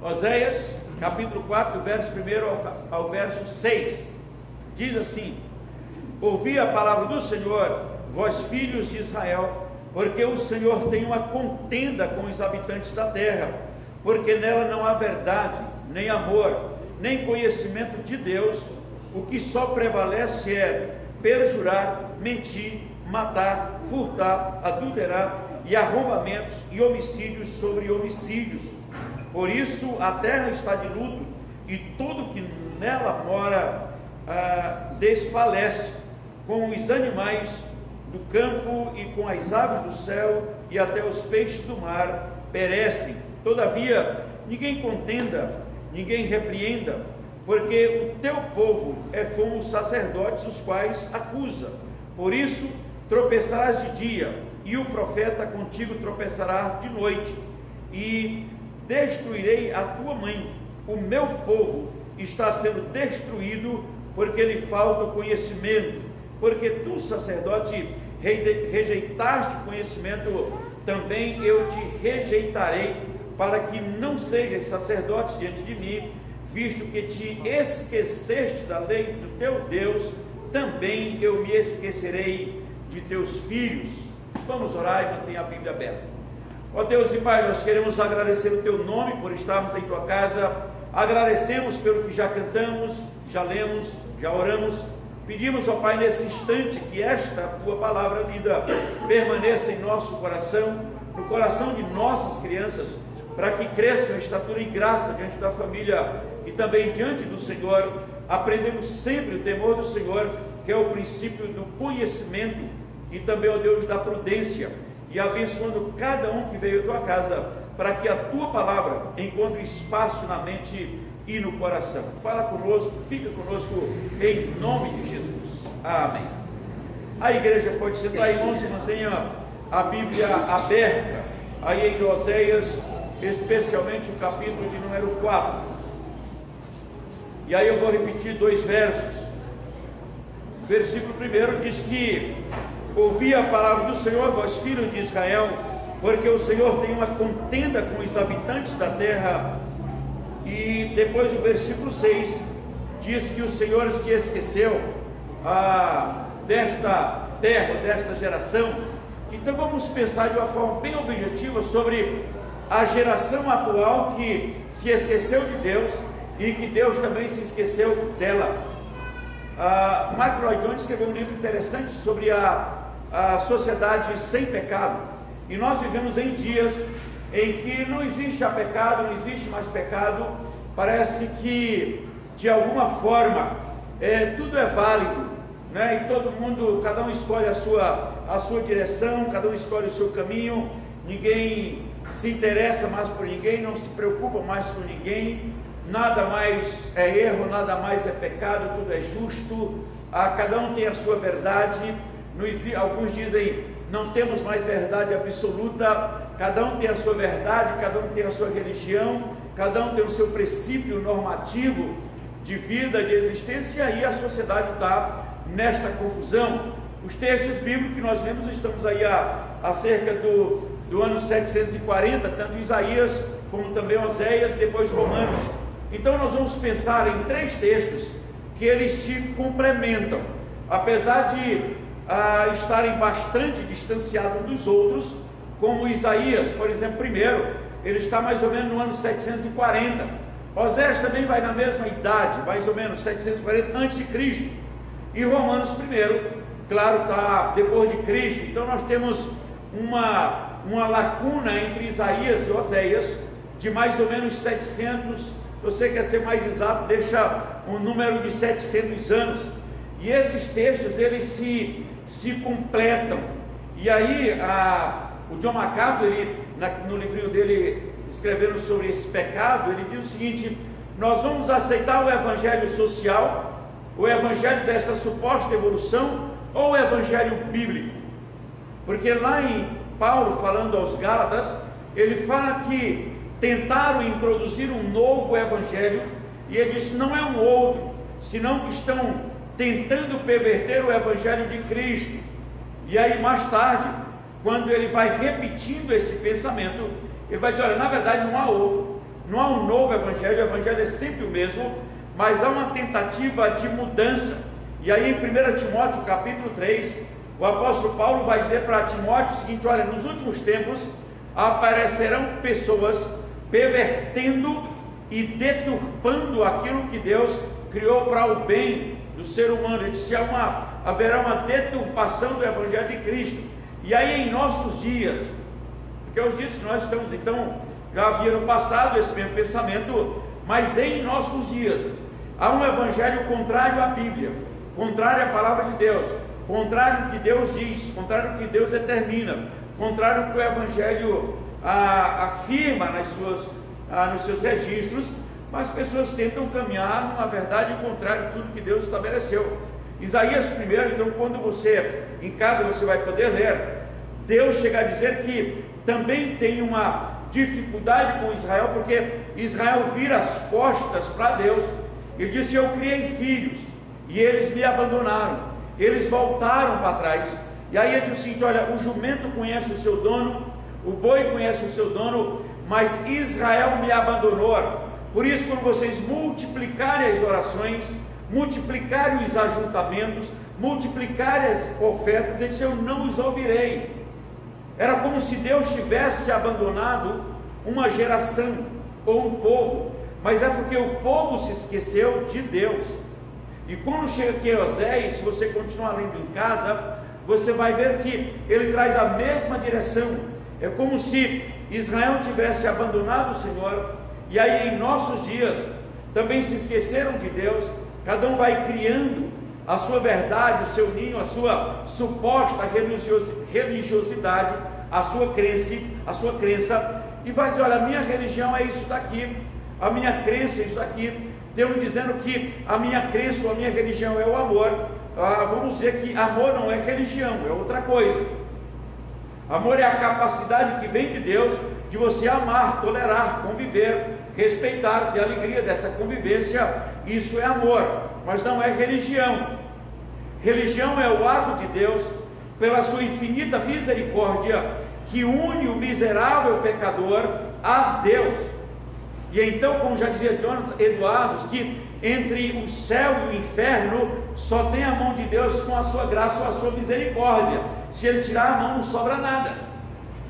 Oséias, capítulo 4, do verso 1 ao verso 6, diz assim: ouvi a palavra do Senhor, vós filhos de Israel, porque o Senhor tem uma contenda com os habitantes da terra, porque nela não há verdade, nem amor, nem conhecimento de Deus. O que só prevalece é perjurar, mentir, matar, furtar, adulterar, e arrombamentos e homicídios sobre homicídios. Por isso a terra está de luto, e tudo que nela mora desfalece, com os animais do campo e com as aves do céu, e até os peixes do mar perecem. Todavia ninguém contenda, ninguém repreenda, porque o teu povo é como os sacerdotes, os quais acusa. Por isso tropeçarás de dia, e o profeta contigo tropeçará de noite, e destruirei a tua mãe. O meu povo está sendo destruído, porque lhe falta o conhecimento. Porque tu, sacerdote, rejeitaste o conhecimento, também eu te rejeitarei, para que não sejas sacerdote diante de mim, visto que te esqueceste da lei do teu Deus, também eu me esquecerei de teus filhos. Vamos orar e mantenha a Bíblia aberta. Ó Deus e Pai, nós queremos agradecer o Teu nome por estarmos em Tua casa. Agradecemos pelo que já cantamos, já lemos, já oramos. Pedimos, ó Pai, nesse instante que esta Tua palavra lida permaneça em nosso coração, no coração de nossas crianças, para que cresçam em estatura e graça diante da família e também diante do Senhor. Aprendemos sempre o temor do Senhor, que é o princípio do conhecimento, e também, ó Deus, da prudência, e abençoando cada um que veio à tua casa, para que a tua palavra encontre espaço na mente e no coração. Fala conosco, fica conosco, em nome de Jesus. Amém. A igreja pode sentar, irmãos, e mantenha a Bíblia aberta, aí em Oséias, especialmente o capítulo de número 4. E aí eu vou repetir 2 versos. O versículo 1 diz que: ouvi a palavra do Senhor, vós filhos de Israel, porque o Senhor tem uma contenda com os habitantes da terra. E depois o versículo 6 diz que o Senhor se esqueceu desta terra, desta geração. Então vamos pensar de uma forma bem objetiva sobre a geração atual que se esqueceu de Deus e que Deus também se esqueceu dela. Mark Lloyd Jones escreveu um livro interessante sobre a sociedade sem pecado, e nós vivemos em dias em que não existe pecado, não existe mais pecado. Parece que de alguma forma tudo é válido, né? E todo mundo, cada um escolhe a sua direção, cada um escolhe o seu caminho, ninguém se interessa mais por ninguém, não se preocupa mais com ninguém, nada mais é erro, nada mais é pecado, tudo é justo, cada um tem a sua verdade. Alguns dizem, não temos mais verdade absoluta, cada um tem a sua verdade, cada um tem a sua religião, cada um tem o seu princípio normativo de vida, de existência, e aí a sociedade está nesta confusão. Os textos bíblicos que nós vemos, estamos aí a cerca do ano 740, tanto Isaías como também Oséias, depois Romanos. Então nós vamos pensar em 3 textos que eles se complementam, apesar de estarem bastante distanciados dos outros, como Isaías, por exemplo, primeiro, ele está mais ou menos no ano 740, Oséias também vai na mesma idade, mais ou menos 740 a.C., e Romanos primeiro, claro, está depois de Cristo. Então nós temos uma lacuna entre Isaías e Oséias, de mais ou menos 700, se você quer ser mais exato, deixa um número de 700 anos, e esses textos, eles se completam. E aí o John MacArthur, no livrinho dele, escrevendo sobre esse pecado, ele diz o seguinte: nós vamos aceitar o evangelho social, o evangelho desta suposta evolução, ou o evangelho bíblico? Porque lá em Paulo, falando aos Gálatas, ele fala que tentaram introduzir um novo evangelho, e ele disse: não é um outro, senão que estão tentando perverter o Evangelho de Cristo. E aí mais tarde, quando ele vai repetindo esse pensamento, ele vai dizer: olha, na verdade não há outro, não há um novo Evangelho, o Evangelho é sempre o mesmo, mas há uma tentativa de mudança. E aí em 1 Timóteo capítulo 3, o apóstolo Paulo vai dizer para Timóteo o seguinte: olha, nos últimos tempos aparecerão pessoas pervertendo e deturpando aquilo que Deus criou para o bem do ser humano. Ele disse: haverá uma deturpação do Evangelho de Cristo. E aí em nossos dias, porque eu disse que nós estamos, então, já havia no passado esse mesmo pensamento, mas em nossos dias há um Evangelho contrário à Bíblia, contrário à palavra de Deus, contrário ao que Deus diz, contrário ao que Deus determina, contrário ao que o Evangelho afirma nos seus registros, mas pessoas tentam caminhar numa verdade contrária a tudo que Deus estabeleceu. Isaías 1, então, quando você, em casa, você vai poder ler, Deus chega a dizer que também tem uma dificuldade com Israel, porque Israel vira as costas para Deus. Ele disse: eu criei filhos, e eles me abandonaram, eles voltaram para trás. E aí ele diz o seguinte: olha, o jumento conhece o seu dono, o boi conhece o seu dono, mas Israel me abandonou. Por isso, quando vocês multiplicarem as orações, multiplicarem os ajuntamentos, multiplicarem as ofertas, ele disse: eu não os ouvirei. Era como se Deus tivesse abandonado uma geração ou um povo, mas é porque o povo se esqueceu de Deus. E quando chega aqui em Oséias, se você continuar lendo em casa, você vai ver que ele traz a mesma direção. É como se Israel tivesse abandonado o Senhor, e aí em nossos dias também se esqueceram de Deus. Cada um vai criando a sua verdade, o seu ninho, a sua suposta religiosidade, a sua crença, e vai dizer: olha, a minha religião é isso daqui, a minha crença é isso daqui. Deus dizendo que a minha crença ou a minha religião é o amor. Vamos dizer que amor não é religião, é outra coisa. Amor é a capacidade que vem de Deus de você amar, tolerar, conviver, respeitar, ter alegria dessa convivência. Isso é amor, mas não é religião. Religião é o ato de Deus, pela sua infinita misericórdia, que une o miserável pecador a Deus. E então, como já dizia Jonathan Edwards, que entre o céu e o inferno só tem a mão de Deus com a sua graça ou a sua misericórdia. Se ele tirar a mão, não sobra nada.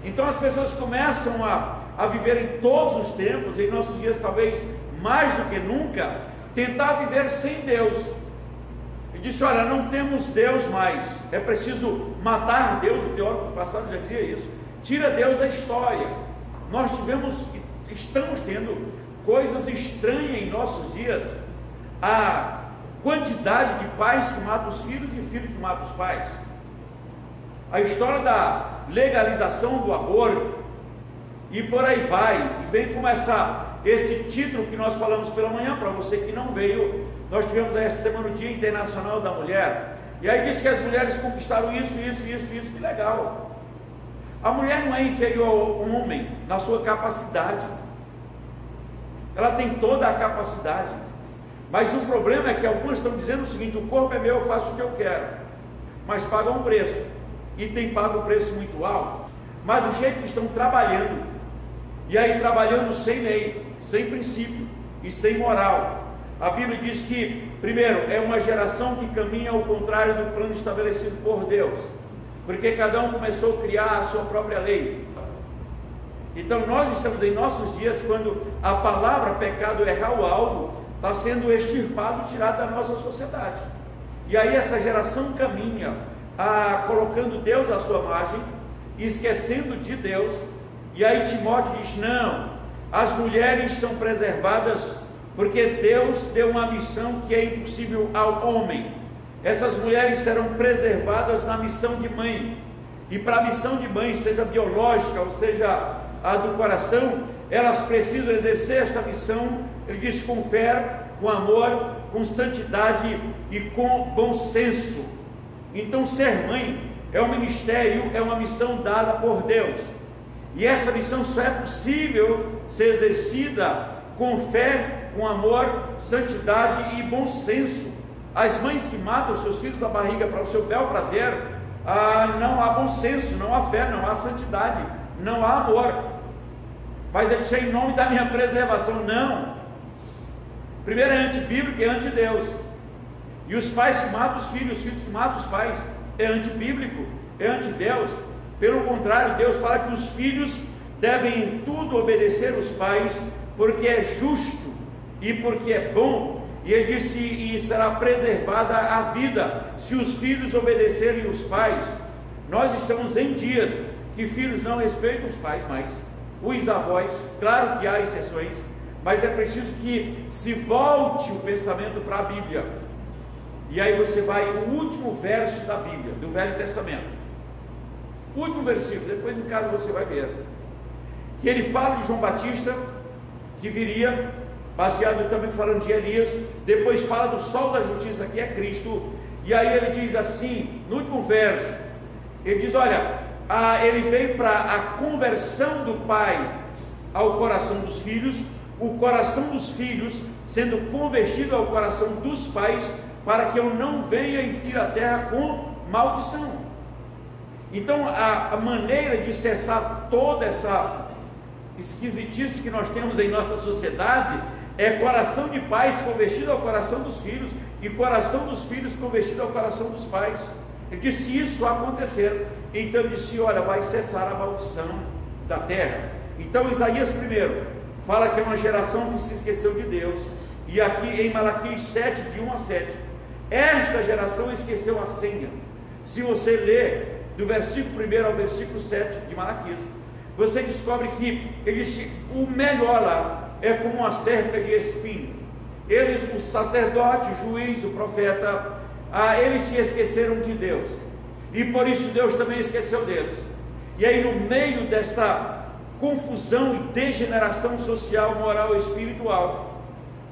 Então as pessoas começam a viver em todos os tempos, em nossos dias talvez mais do que nunca, tentar viver sem Deus. E disse: olha, não temos Deus mais, é preciso matar Deus. O teórico do passado já dizia isso. Tira Deus da história. Nós estamos tendo coisas estranhas em nossos dias. A quantidade de pais que matam os filhos e filhos que matam os pais. A história da legalização do aborto, e por aí vai. E vem começar esse título que nós falamos pela manhã. Para você que não veio, nós tivemos essa semana o Dia Internacional da Mulher, e aí diz que as mulheres conquistaram isso, que legal. A mulher não é inferior ao homem na sua capacidade, ela tem toda a capacidade, mas o problema é que alguns estão dizendo o seguinte: o corpo é meu, eu faço o que eu quero, mas pagam um preço, e tem pago um preço muito alto. Mas do jeito que estão trabalhando, e aí trabalhando sem lei, sem princípio e sem moral, a Bíblia diz que, primeiro, é uma geração que caminha ao contrário do plano estabelecido por Deus, porque cada um começou a criar a sua própria lei. Então nós estamos em nossos dias quando a palavra pecado, errar o alvo, está sendo extirpado, tirado da nossa sociedade. E aí essa geração caminha colocando Deus à sua margem, esquecendo de Deus. E aí Timóteo diz: não, as mulheres são preservadas porque Deus deu uma missão que é impossível ao homem. Essas mulheres serão preservadas na missão de mãe, e para a missão de mãe, seja biológica ou seja a do coração, elas precisam exercer esta missão. Ele diz: com fé, com amor, com santidade e com bom senso. Então ser mãe é um ministério, é uma missão dada por Deus, e essa missão só é possível ser exercida com fé, com amor, santidade e bom senso. As mães que matam seus filhos na barriga para o seu bel prazer, não há bom senso, não há fé, não há santidade, não há amor. Mas ele diz: em nome da minha preservação. Não. Primeiro é antibíblico, é anti-Deus. E os pais que matam os filhos que matam os pais, é antibíblico, é anti-Deus. Pelo contrário, Deus fala que os filhos devem em tudo obedecer os pais, porque é justo e porque é bom. E ele disse: e será preservada a vida se os filhos obedecerem os pais. Nós estamos em dias que filhos não respeitam os pais mais, os avós. Claro que há exceções, mas é preciso que se volte o pensamento para a Bíblia. E aí você vai no último verso da Bíblia, do Velho Testamento, último versículo, depois em casa você vai ver, que ele fala de João Batista, que viria, baseado também falando de Elias. Depois fala do sol da justiça, que é Cristo. E aí ele diz assim, no último verso, ele diz: olha, ele veio para a conversão do pai ao coração dos filhos, o coração dos filhos sendo convertido ao coração dos pais, para que eu não venha e fira a terra com maldição. Então a maneira de cessar toda essa esquisitice que nós temos em nossa sociedade é coração de pais convertido ao coração dos filhos, e coração dos filhos convertido ao coração dos pais. Ele disse: se isso acontecer, então ele disse: olha, vai cessar a maldição da terra. Então Isaías primeiro fala que é uma geração que se esqueceu de Deus, e aqui em Malaquias 7, de 1 a 7, esta geração esqueceu a senha. Se você ler do versículo 1 ao versículo 7 de Malaquias, você descobre que ele disse: o melhor lá é como uma cerca de espinho. Eles, o sacerdote, o juiz, o profeta, eles se esqueceram de Deus, e por isso Deus também esqueceu deles. E aí, no meio desta confusão e degeneração social, moral e espiritual,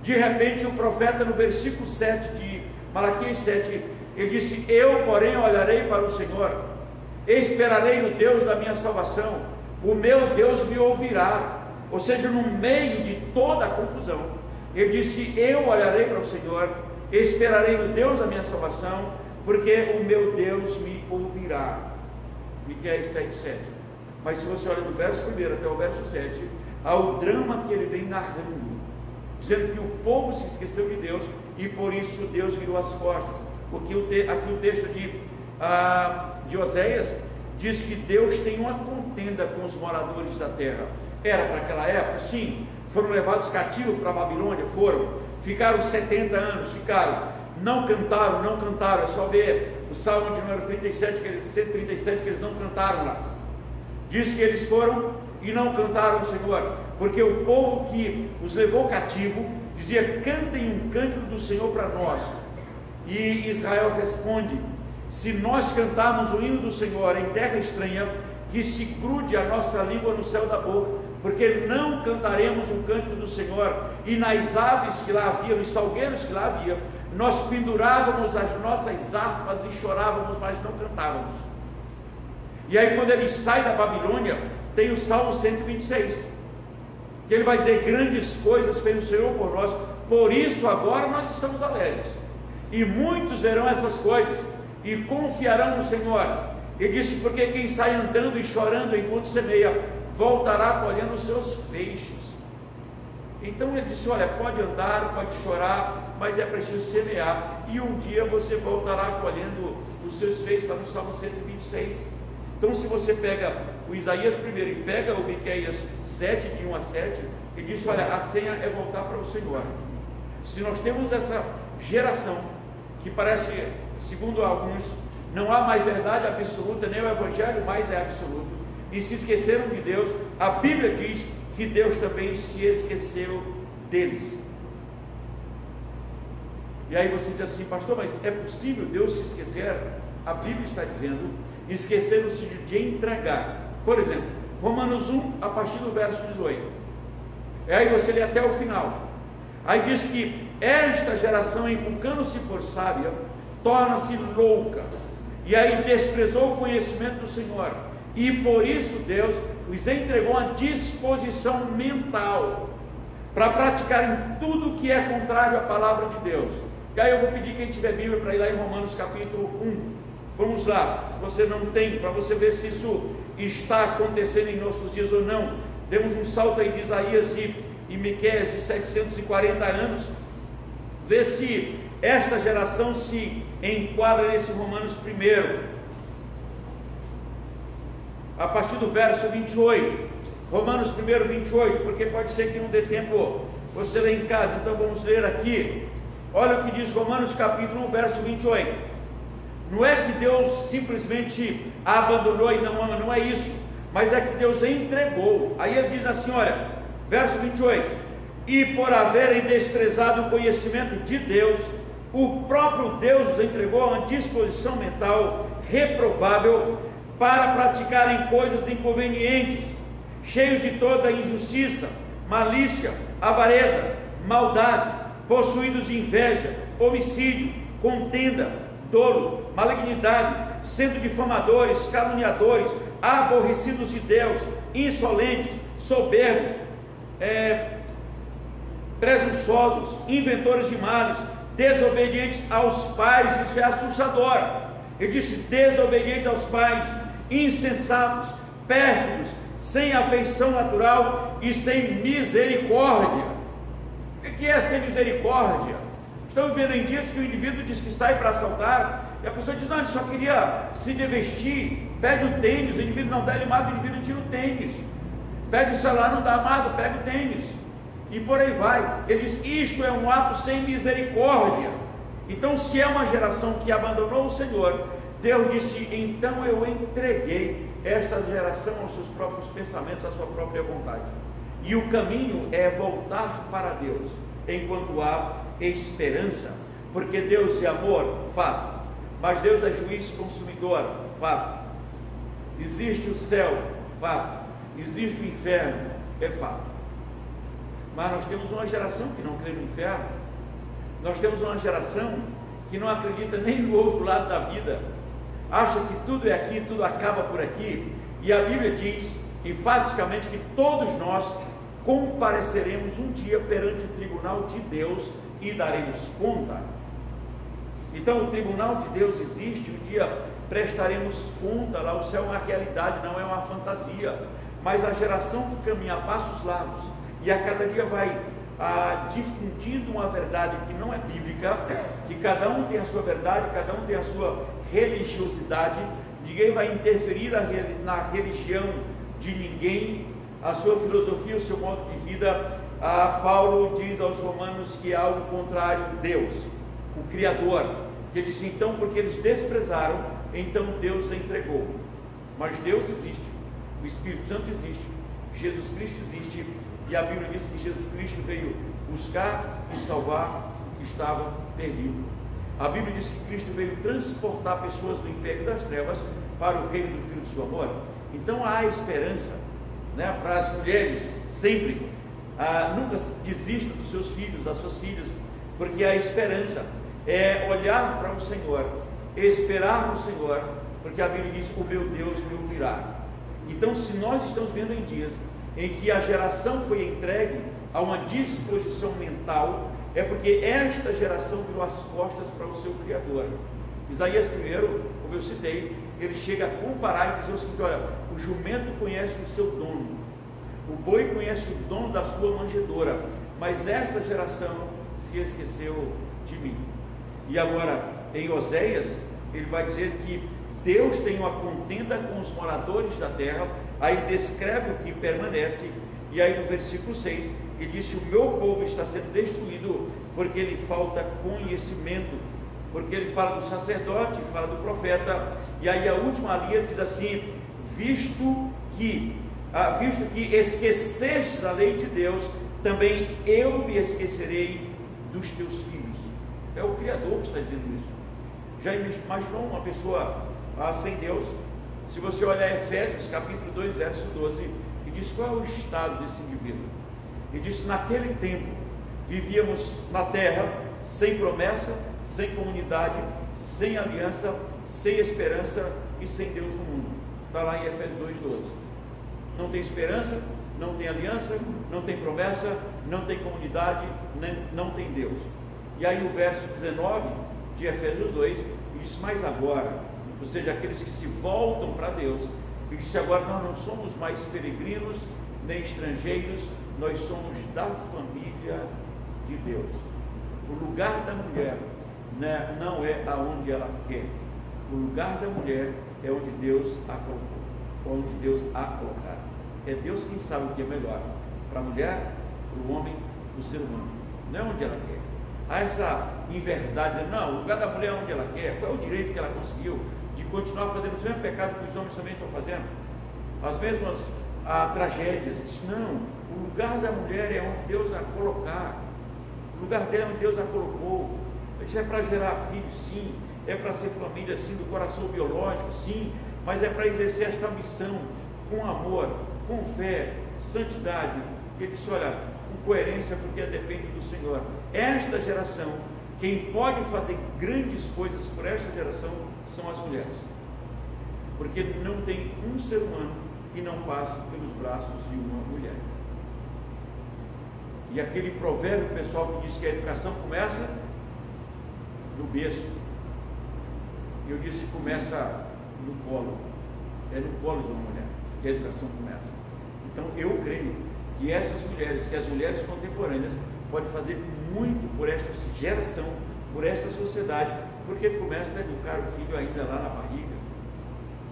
de repente o profeta, no versículo 7 de Malaquias 7, ele disse: eu, porém, olharei para o Senhor, esperarei no Deus da minha salvação, o meu Deus me ouvirá. Ou seja, no meio de toda a confusão, ele disse: eu olharei para o Senhor, esperarei no Deus da minha salvação, porque o meu Deus me ouvirá. Miqueias 7,7. Mas se você olha do verso 1 até o verso 7, há o drama que ele vem narrando, dizendo que o povo se esqueceu de Deus e por isso Deus virou as costas. Porque aqui o texto de Oséias diz que Deus tem uma contenda com os moradores da terra. Era para aquela época? Sim. Foram levados cativos para a Babilônia? Foram. Ficaram 70 anos, não cantaram. É só ver o Salmo de número 137, que eles não cantaram lá. Diz que eles foram e não cantaram o Senhor, porque o povo que os levou cativo dizia: cantem um cântico do Senhor para nós. E Israel responde: se nós cantarmos o hino do Senhor em terra estranha, que se grude a nossa língua no céu da boca, porque não cantaremos o cântico do Senhor. E nas aves que lá havia, nos salgueiros que lá havia, nós pendurávamos as nossas harpas e chorávamos, mas não cantávamos. E aí, quando ele sai da Babilônia, tem o Salmo 126, que ele vai dizer: grandes coisas fez o Senhor por nós, por isso agora nós estamos alegres. E muitos verão essas coisas e confiarão no Senhor. Ele disse: porque quem sai andando e chorando enquanto semeia, voltará colhendo os seus feixes. Então ele disse: olha, pode andar, pode chorar, mas é preciso semear, e um dia você voltará colhendo os seus feixes. Está no Salmo 126. Então, se você pega o Isaías primeiro e pega o Miqueias 7, de 1 a 7, ele diz: olha, a senha é voltar para o Senhor. Se nós temos essa geração que parece, segundo alguns, não há mais verdade absoluta, nem o Evangelho mais é absoluto, e se esqueceram de Deus, a Bíblia diz que Deus também se esqueceu deles. E aí você diz assim: pastor, mas é possível Deus se esquecer? A Bíblia está dizendo: esqueceram-se de entregar. Por exemplo, Romanos 1, a partir do verso 18. Aí você lê até o final. Aí diz que esta geração, inculcando-se por sábia, torna-se louca, e aí desprezou o conhecimento do Senhor, e por isso Deus os entregou à disposição mental para praticarem tudo que é contrário à palavra de Deus. E aí eu vou pedir quem tiver Bíblia para ir lá em Romanos capítulo 1. Vamos lá, se você não tem, para você ver se isso está acontecendo em nossos dias ou não. Demos um salto aí de Isaías e Miqueias de 740 anos, ver se esta geração se enquadra nesse Romanos 1, a partir do verso 28, Romanos 1, 28, porque pode ser que não dê tempo você ler em casa, então vamos ler aqui. Olha o que diz Romanos capítulo 1, verso 28. Não é que Deus simplesmente a abandonou e não ama, não é isso, mas é que Deus a entregou. Aí ele diz assim, olha, verso 28, e por haverem desprezado o conhecimento de Deus, o próprio Deus os entregou a uma disposição mental reprovável para praticarem coisas inconvenientes, cheios de toda injustiça, malícia, avareza, maldade, possuídos de inveja, homicídio, contenda, dolo, malignidade, sendo difamadores, caluniadores, aborrecidos de Deus, insolentes, soberbos, presunçosos, inventores de males, desobedientes aos pais. Isso é assustador. Ele disse: desobedientes aos pais, insensatos, pérfidos, sem afeição natural e sem misericórdia. O que é sem misericórdia? Estamos vendo em dias que o indivíduo diz que está aí para assaltar, e a pessoa diz: não, ele só queria se devestir, pede o tênis, o indivíduo não dá, ele mata, o indivíduo tira o tênis, pede o celular, não dá, mata, pega o tênis, e por aí vai. Ele diz: isto é um ato sem misericórdia. Então, se é uma geração que abandonou o Senhor, Deus disse: então eu entreguei esta geração aos seus próprios pensamentos, à sua própria vontade. E o caminho é voltar para Deus, enquanto há esperança, porque Deus é amor, fato, mas Deus é juiz consumidor, fato. Existe o céu, fato. Existe o inferno, é fato. Mas nós temos uma geração que não crê no inferno, nós temos uma geração que não acredita nem no outro lado da vida, acha que tudo é aqui, tudo acaba por aqui, e a Bíblia diz enfaticamente que todos nós compareceremos um dia perante o tribunal de Deus e daremos conta. Então o tribunal de Deus existe, um dia prestaremos conta lá. O céu é uma realidade, não é uma fantasia, mas a geração que caminha a passos largos e a cada dia vai difundindo uma verdade que não é bíblica, que cada um tem a sua verdade, cada um tem a sua religiosidade, ninguém vai interferir na religião de ninguém, a sua filosofia, o seu modo de vida. Paulo diz aos romanos que é algo contrário a Deus, o Criador, que ele disse: então, porque eles desprezaram, então Deus entregou. Mas Deus existe, o Espírito Santo existe, Jesus Cristo existe, e a Bíblia diz que Jesus Cristo veio buscar e salvar o que estava perdido. A Bíblia diz que Cristo veio transportar pessoas do império das trevas para o reino do Filho do seu amor. Então há esperança, né, para as mulheres, sempre. Nunca desista dos seus filhos, das suas filhas, porque a esperança é olhar para o Senhor, esperar no Senhor, porque a Bíblia diz: o meu Deus me ouvirá. Então, se nós estamos vendo em dias em que a geração foi entregue a uma disposição mental, é porque esta geração virou as costas para o seu Criador. Isaías 1, como eu citei, ele chega a comparar e dizer o seguinte: olha, o jumento conhece o seu dono, o boi conhece o dono da sua manjedoura, mas esta geração se esqueceu de mim. E agora, em Oséias, ele vai dizer que Deus tem uma contenda com os moradores da terra. Aí ele descreve o que permanece, e aí no versículo 6, ele disse: o meu povo está sendo destruído porque lhe falta conhecimento, porque ele fala do sacerdote, fala do profeta, e aí a última linha diz assim: visto que esqueceste da lei de Deus, também eu me esquecerei dos teus filhos. É o Criador que está dizendo isso. Já imaginou uma pessoa sem Deus? Se você olhar Efésios capítulo 2, verso 12, e diz qual é o estado desse indivíduo. E diz: naquele tempo vivíamos na terra sem promessa, sem comunidade, sem aliança, sem esperança e sem Deus no mundo. Está lá em Efésios 2, 12. Não tem esperança, não tem aliança, não tem promessa, não tem comunidade, não tem Deus. E aí o verso 19 de Efésios 2 diz: mas agora, ou seja, aqueles que se voltam para Deus, ele disse: agora nós não somos mais peregrinos nem estrangeiros, nós somos da família de Deus. O lugar da mulher, né, não é aonde ela quer. O lugar da mulher é onde Deus a colocou, onde Deus a colocar. É Deus quem sabe o que é melhor para a mulher, para o homem, para o ser humano. Não é onde ela quer. Há essa inverdade, não, o lugar da mulher é onde ela quer. Qual é o direito que ela conseguiu de continuar fazendo os mesmos pecados que os homens também estão fazendo? As mesmas tragédias. Não, o lugar da mulher é onde Deus a colocar. O lugar dela é onde Deus a colocou. Isso é para gerar filhos, sim. É para ser família, sim, do coração biológico, sim. Mas é para exercer esta missão com amor, com fé, santidade. Ele disse: olha, com coerência, porque depende do Senhor. Esta geração, quem pode fazer grandes coisas por esta geração são as mulheres. Porque não tem um ser humano que não passe pelos braços de uma mulher. E aquele provérbio pessoal que diz que a educação começa no berço. Eu disse: começa no colo. É no colo de uma mulher que a educação começa. Então eu creio que essas mulheres, que as mulheres contemporâneas, podem fazer muito por esta geração, por esta sociedade, porque começa a educar o filho ainda lá na barriga,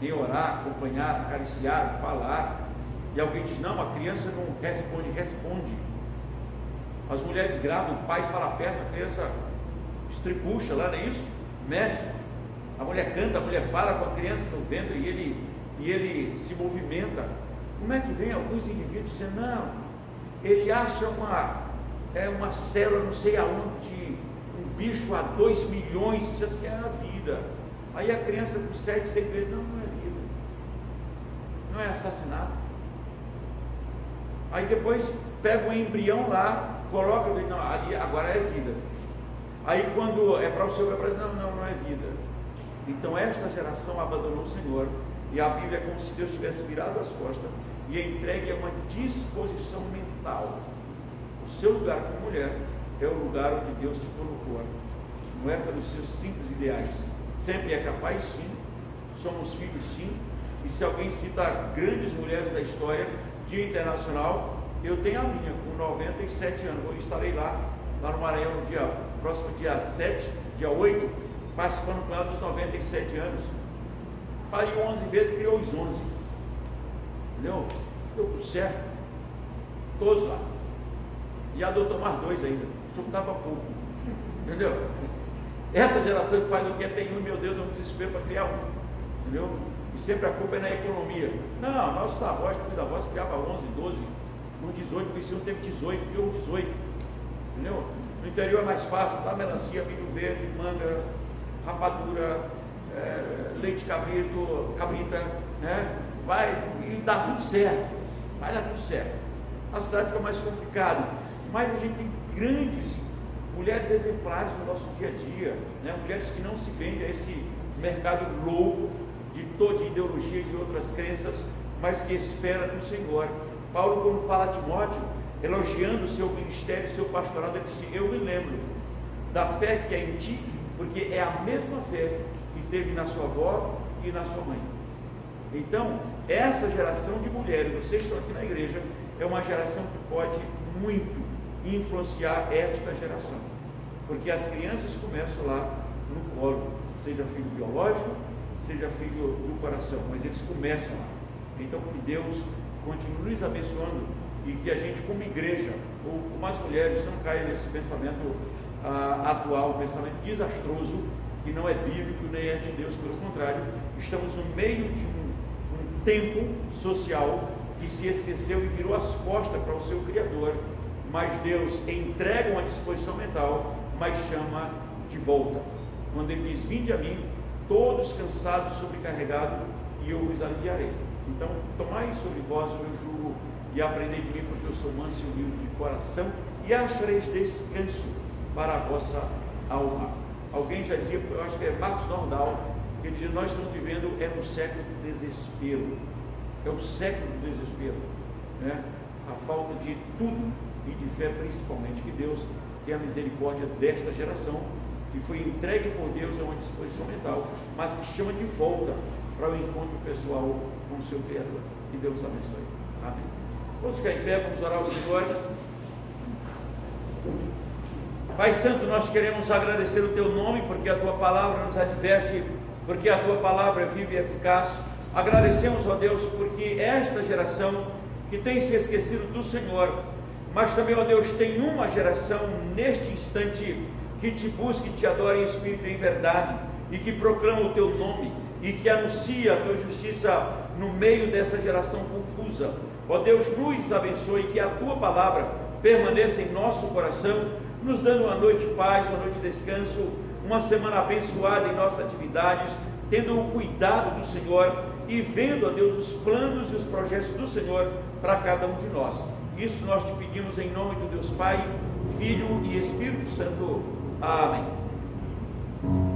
em orar, acompanhar, acariciar, falar. E alguém diz: não, a criança não responde. As mulheres grávidas, o pai fala perto, a criança estripucha lá, não é isso? Mexe. A mulher canta, a mulher fala com a criança no ventre e ele se movimenta. Como é que vem alguns indivíduos dizendo: não, ele acha uma célula não sei aonde, um bicho a 2 milhões, diz assim, que é a vida. Aí a criança com 7, 6 meses: não é vida, não é assassinato. Aí depois pega um embrião lá, coloca e diz: não, ali agora é vida. Aí quando é para o Senhor, não é vida. Então esta geração abandonou o Senhor, e a Bíblia é como se Deus tivesse virado as costas e entregue a uma disposição mental. O seu lugar como mulher é o lugar onde Deus te colocou, não é pelos seus simples ideais. Sempre é capaz, sim, somos filhos, sim. E se alguém cita grandes mulheres da história, Dia Internacional, eu tenho a minha, com 97 anos, eu estarei lá no Maranhão no próximo dia 7, dia 8, participando com ela dos 97 anos. Pariu 11 vezes, criou os 11. Entendeu? Deu tudo certo. Todos lá. E adotou mais 2 ainda. Juntava pouco. Entendeu? Essa geração que faz o que tem um, meu Deus, é um desespero para criar um. Entendeu? E sempre a culpa é na economia. Não, nossos avós, bisavós criavam 11, 12, no 18, porque esse um teve 18, criou 18. Entendeu? No interior é mais fácil, tá? Melancia, milho verde, manga, rapadura, leite cabrita, né? Vai e dá tudo certo. Vai dar tudo certo. A cidade fica mais complicado, mas a gente tem grandes mulheres exemplares no nosso dia a dia, né? Mulheres que não se vendem a esse mercado louco de toda ideologia e de outras crenças, mas que espera no Senhor. Paulo, quando fala a Timóteo, elogiando o seu ministério, o seu pastorado, ele disse: eu me lembro da fé que é em ti, porque é a mesma fé que teve na sua avó e na sua mãe. Então, essa geração de mulheres, vocês estão aqui na igreja, é uma geração que pode muito influenciar esta geração, porque as crianças começam lá no colo, seja filho biológico, seja filho do coração, mas eles começam lá. Então, que Deus continue nos abençoando e que a gente, como igreja, ou como as mulheres, não caia nesse pensamento atual, um pensamento desastroso, que não é bíblico nem é de Deus. Pelo contrário, estamos no meio de um tempo social que se esqueceu e virou as costas para o seu Criador, mas Deus entrega uma disposição mental, mas chama de volta, quando Ele diz: vinde a mim, todos cansados, sobrecarregados, e eu vos aliviarei. Então, tomai sobre vós o meu jugo e aprendei de mim, porque eu sou manso e humilde de coração, e achareis descanso para a vossa alma. Alguém já dizia, eu acho que é Marcos Nordal, que dizia: nós estamos vivendo no século do desespero. É o século do desespero, né? A falta de tudo e de fé principalmente. Que Deus tenha misericórdia desta geração que foi entregue por Deus a uma disposição mental, mas que chama de volta para o encontro pessoal com o seu Criador. Que Deus abençoe. Amém. Vamos ficar em pé, vamos orar ao Senhor. Pai Santo, nós queremos agradecer o Teu nome, porque a Tua palavra nos adverte, porque a Tua palavra é viva e eficaz. Agradecemos, ó Deus, porque esta geração que tem se esquecido do Senhor, mas também, ó Deus, tem uma geração neste instante que Te busca e Te adora em espírito e em verdade, e que proclama o Teu nome, e que anuncia a Tua justiça no meio dessa geração confusa. Ó Deus, nos abençoe, que a Tua palavra permaneça em nosso coração, nos dando uma noite de paz, uma noite de descanso, uma semana abençoada em nossas atividades, tendo o cuidado do Senhor e vendo, ó Deus, os planos e os projetos do Senhor para cada um de nós. Isso nós te pedimos em nome do Deus Pai, Filho e Espírito Santo. Amém.